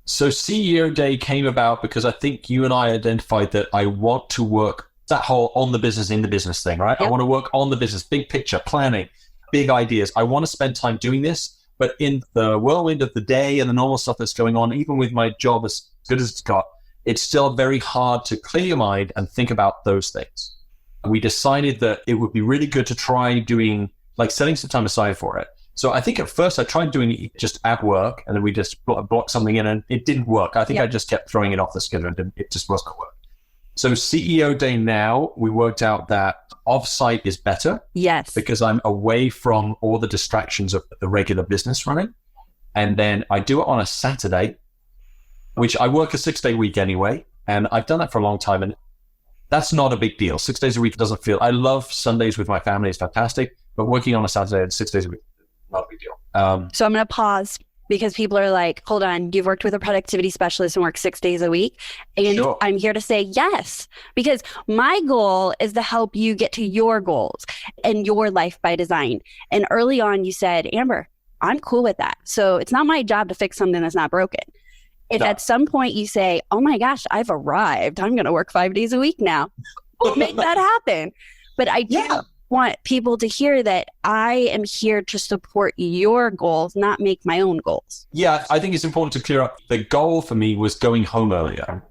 So CEO Day came about because I think you and I identified that I want to work that whole on the business, in the business thing, right? Yep. I want to work on the business, big picture, planning, big ideas. I want to spend time doing this, but in the whirlwind of the day and the normal stuff that's going on, even with my job as good as it's got, it's still very hard to clear your mind and think about those things. We decided that it would be really good to try doing, like setting some time aside for it. So I think at first I tried doing it just at work, and then we just blocked something in, and it didn't work. I think I just kept throwing it off the schedule, and it just wasn't working. So CEO Day now, we worked out that offsite is better. Yes. Because I'm away from all the distractions of the regular business running. And then I do it on a Saturday, which I work a 6-day week anyway. And I've done that for a long time. And that's not a big deal. 6 days a week doesn't feel, I love Sundays with my family. It's fantastic. But working on a Saturday and 6 days a week, not a big deal. So I'm going to pause because people are like, hold on, you've worked with a productivity specialist and worked 6 days a week. And Sure. I'm here to say yes, because my goal is to help you get to your goals and your life by design. And early on you said, Amber, I'm cool with that. So it's not my job to fix something that's not broken. If at some point you say, oh my gosh, I've arrived, I'm going to work 5 days a week now, we'll make that happen. But I do want people to hear that I am here to support your goals, not make my own goals. Yeah, I think it's important to clear up. The goal for me was going home earlier.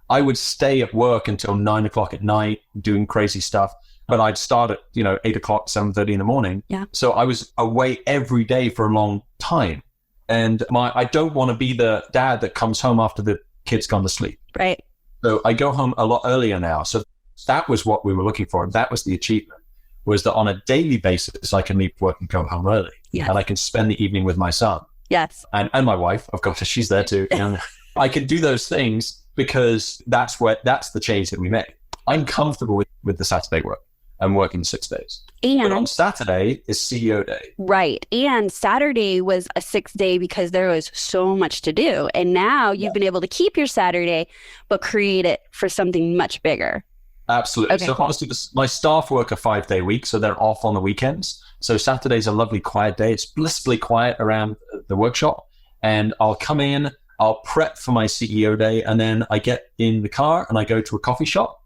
I would stay at work until 9 o'clock at night doing crazy stuff, but I'd start at, 8 o'clock, 7:30 in the morning. Yeah. So I was away every day for a long time. And I don't want to be the dad that comes home after the kid's gone to sleep. Right. So I go home a lot earlier now. So that was what we were looking for. And that was the achievement, was that on a daily basis, I can leave work and go home early. Yes. And I can spend the evening with my son. Yes. And my wife, of course, she's there too. And I can do those things because that's the change that we make. I'm comfortable with the Saturday work. I'm working 6 days. But on Saturday is CEO Day. Right. And Saturday was a 6-day because there was so much to do. And now you've been able to keep your Saturday, but create it for something much bigger. Absolutely. Okay, so honestly, my staff work a 5-day week, so they're off on the weekends. So Saturday's a lovely quiet day. It's blissfully quiet around the workshop. And I'll come in, I'll prep for my CEO Day, and then I get in the car and I go to a coffee shop,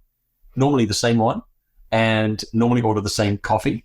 normally the same one, and normally order the same coffee.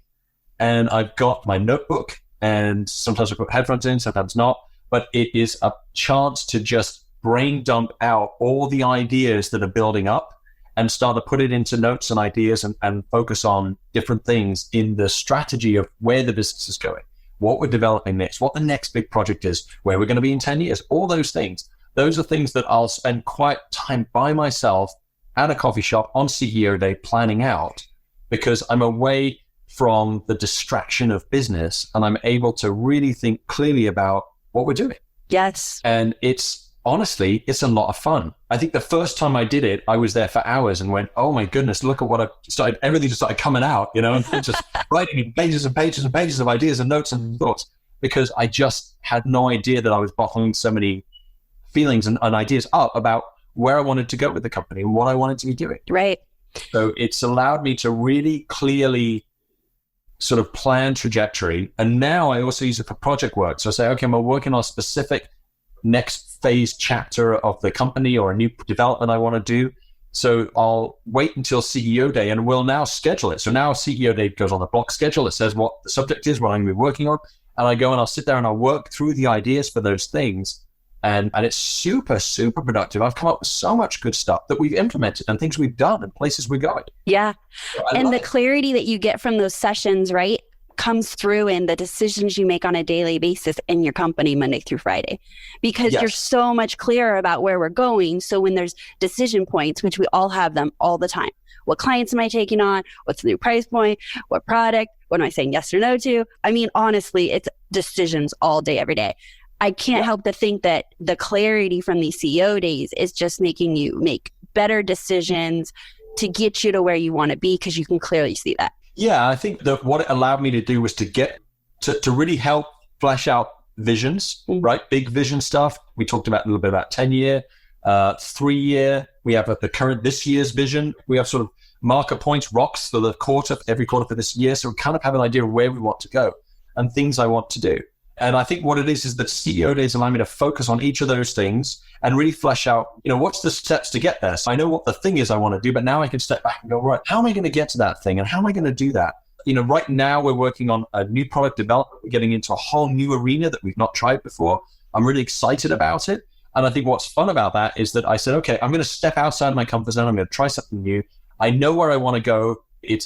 And I've got my notebook, and sometimes I put headphones in, sometimes not. But it is a chance to just brain dump out all the ideas that are building up and start to put it into notes and ideas and focus on different things in the strategy of where the business is going, what we're developing next, what the next big project is, where we're going to be in 10 years, all those things. Those are things that I'll spend quiet time by myself at a coffee shop on CEO Day planning out, because I'm away from the distraction of business and I'm able to really think clearly about what we're doing. Yes. And honestly, it's a lot of fun. I think the first time I did it, I was there for hours and went, oh my goodness, look at what I've started. Everything just started coming out, and just writing pages and pages and pages of ideas and notes and thoughts, because I just had no idea that I was bottling so many feelings and ideas up about where I wanted to go with the company and what I wanted to be doing. Right. So it's allowed me to really clearly sort of plan trajectory. And now I also use it for project work. So I say, okay, I'm working on a specific next phase chapter of the company or a new development I want to do. So I'll wait until CEO Day and we'll now schedule it. So now CEO Day goes on the block schedule. It says what the subject is, what I'm going to be working on. And I go and I'll sit there and I'll work through the ideas for those things. And it's super, super productive. I've come up with so much good stuff that we've implemented and things we've done and places we're going. Yeah. So and the clarity that you get from those sessions, right, comes through in the decisions you make on a daily basis in your company Monday through Friday, because you're so much clearer about where we're going. So when there's decision points, which we all have them all the time, What clients am I taking on? What's the new price point? What product? What am I saying yes or no to? I mean, honestly, it's decisions all day, every day. I can't help to think that the clarity from these CEO days is just making you make better decisions to get you to where you want to be, because you can clearly see that. Yeah, I think that what it allowed me to do was to get to really help flesh out visions, right? Big vision stuff. We talked about a little bit about 10-year, 3-year. We have this year's vision. We have sort of marker points, rocks for the every quarter for this year. So we kind of have an idea of where we want to go and things I want to do. And I think what it is that CEO days allow me to focus on each of those things and really flesh out, what's the steps to get there? So I know what the thing is I want to do, but now I can step back and go, right, how am I going to get to that thing? And how am I going to do that? Right now we're working on a new product development. We're getting into a whole new arena that we've not tried before. I'm really excited about it. And I think what's fun about that is that I said, okay, I'm going to step outside of my comfort zone. I'm going to try something new. I know where I want to go.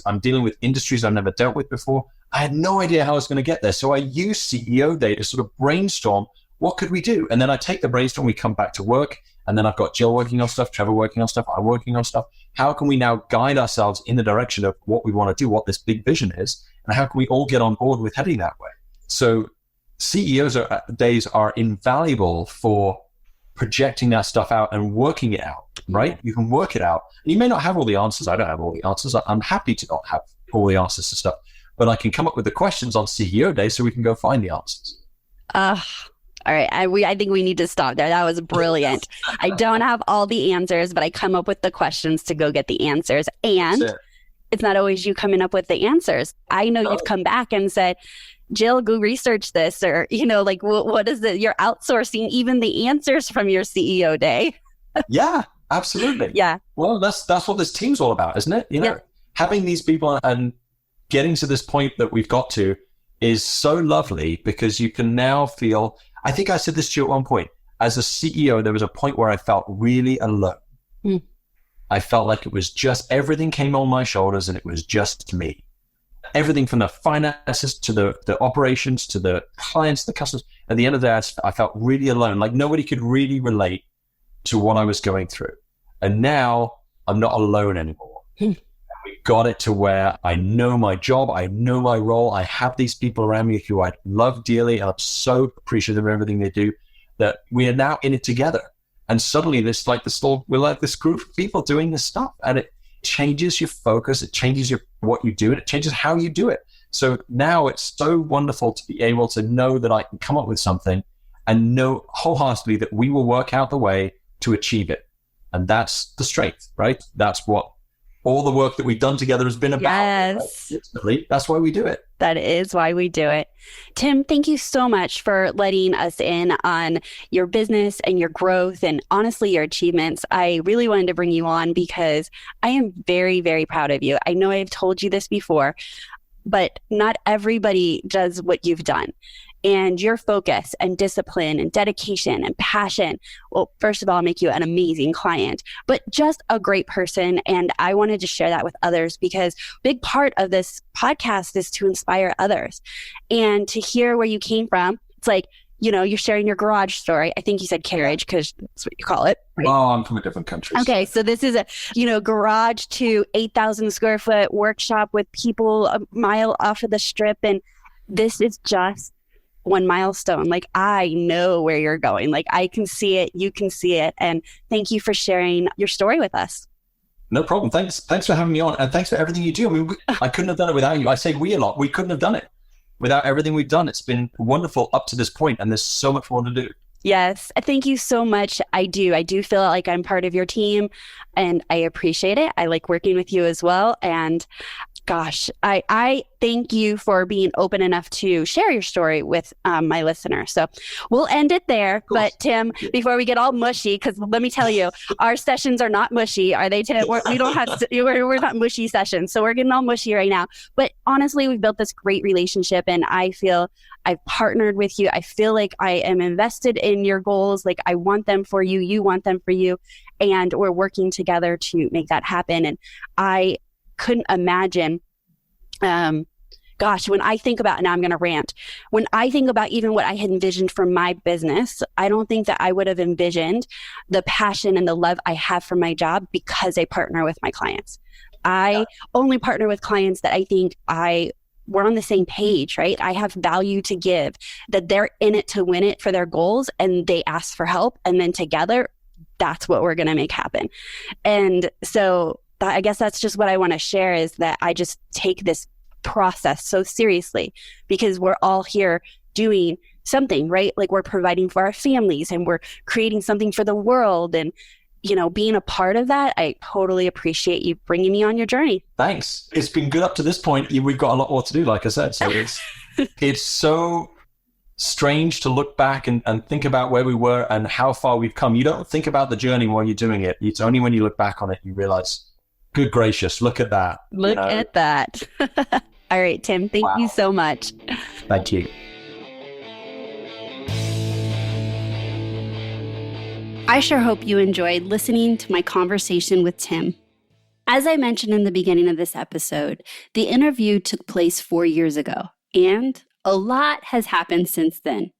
I'm dealing with industries I've never dealt with before. I had no idea how I was going to get there. So I use CEO Day to sort of brainstorm, what could we do? And then I take the brainstorm, we come back to work, and then I've got Jill working on stuff, Trevor working on stuff, I'm working on stuff. How can we now guide ourselves in the direction of what we want to do, what this big vision is, and how can we all get on board with heading that way? So days are invaluable for projecting that stuff out and working it out, right? You can work it out. And you may not have all the answers. I don't have all the answers. I'm happy to not have all the answers to stuff, but I can come up with the questions on CEO Day so we can go find the answers. All right. I think we need to stop there. That was brilliant. I don't have all the answers, but I come up with the questions to go get the answers. And it's not always you coming up with the answers. I know you've come back and said, Jill, go research this, or, what is it? You're outsourcing even the answers from your CEO Day. Yeah, absolutely. Yeah. Well, that's what this team's all about, isn't it? Having these people and getting to this point that we've got to is so lovely, because you can now feel, I think I said this to you at one point, as a CEO, there was a point where I felt really alone. I felt like it was just, everything came on my shoulders and it was just me. Everything from the finances to the operations to the clients, the customers. At the end of the day, I felt really alone, like nobody could really relate to what I was going through. And now I'm not alone anymore. We got it to where I know my job, I know my role, I have these people around me who I love dearly, and I'm so appreciative of everything they do, that we are now in it together. And suddenly we're like this group of people doing this stuff, and it changes your focus, it changes what you do, and it changes how you do it. So now it's so wonderful to be able to know that I can come up with something and know wholeheartedly that we will work out the way to achieve it. And that's the strength, right? That's what all the work that we've done together has been about. Yes. Right? That's why we do it. That is why we do it. Tim, thank you so much for letting us in on your business and your growth and honestly your achievements. I really wanted to bring you on because I am very, very proud of you. I know I've told you this before, but not everybody does what you've done. And your focus and discipline and dedication and passion will, first of all, make you an amazing client, but just a great person. And I wanted to share that with others because a big part of this podcast is to inspire others and to hear where you came from. It's like, you're sharing your garage story. I think you said carriage because that's what you call it. Right? Oh, I'm from a different country. Okay. So this is a, garage to 8,000 square foot workshop with people a mile off of the strip. And this is just one milestone. Like, I know where you're going. Like, I can see it. You can see it. And thank you for sharing your story with us. No problem. Thanks for having me on. And thanks for everything you do. I mean, I couldn't have done it without you. I say we a lot. We couldn't have done it without everything we've done. It's been wonderful up to this point, and there's so much more to do. Yes. Thank you so much. I do feel like I'm part of your team, and I appreciate it. I like working with you as well. And gosh, I thank you for being open enough to share your story with my listeners. So we'll end it there. But Tim, before we get all mushy, because let me tell you, our sessions are not mushy. Are they, Tim? We don't have, we're not mushy sessions. So we're getting all mushy right now. But honestly, we've built this great relationship, and I feel I've partnered with you. I feel like I am invested in your goals. Like, I want them for you. You want them for you. And we're working together to make that happen. And I couldn't imagine, when I think about, now I'm going to rant, when I think about even what I had envisioned for my business, I don't think that I would have envisioned the passion and the love I have for my job because I partner with my clients. I only partner with clients that I think we're on the same page, right? I have value to give, that they're in it to win it for their goals and they ask for help. And then together, that's what we're going to make happen. And so I guess that's just what I want to share, is that I just take this process so seriously, because we're all here doing something, right? Like, we're providing for our families and we're creating something for the world. And, being a part of that, I totally appreciate you bringing me on your journey. Thanks. It's been good up to this point. We've got a lot more to do, like I said. So it's so strange to look back and think about where we were and how far we've come. You don't think about the journey while you're doing it. It's only when you look back on it, you realize, good gracious, look at that. Look at that. All right, Tim, thank you so much. Thank you. I sure hope you enjoyed listening to my conversation with Tim. As I mentioned in the beginning of this episode, the interview took place 4 years ago, and a lot has happened since then.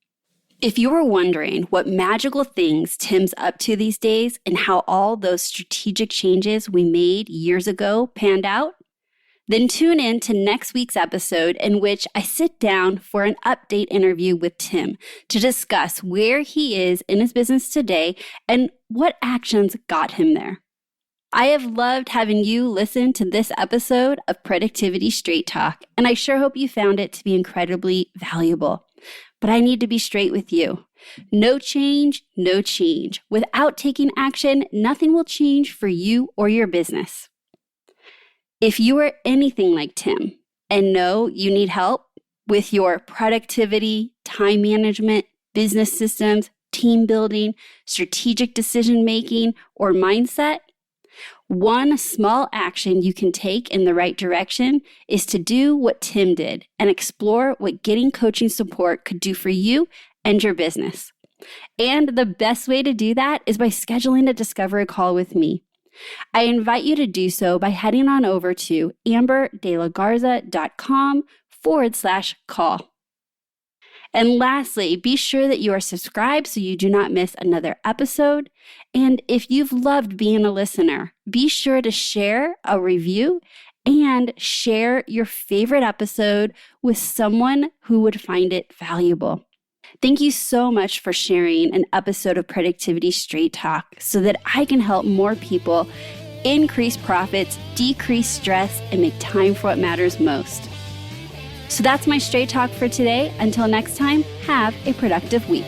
If you were wondering what magical things Tim's up to these days and how all those strategic changes we made years ago panned out, then tune in to next week's episode, in which I sit down for an update interview with Tim to discuss where he is in his business today and what actions got him there. I have loved having you listen to this episode of Productivity Straight Talk, and I sure hope you found it to be incredibly valuable. But I need to be straight with you. No change, no change. Without taking action, nothing will change for you or your business. If you are anything like Tim and know you need help with your productivity, time management, business systems, team building, strategic decision making, or mindset, one small action you can take in the right direction is to do what Tim did and explore what getting coaching support could do for you and your business. And the best way to do that is by scheduling a discovery call with me. I invite you to do so by heading on over to amberdelagarza.com/call. And lastly, be sure that you are subscribed so you do not miss another episode. And if you've loved being a listener, be sure to share a review and share your favorite episode with someone who would find it valuable. Thank you so much for sharing an episode of Productivity Straight Talk so that I can help more people increase profits, decrease stress, and make time for what matters most. So that's my Straight Talk for today. Until next time, have a productive week.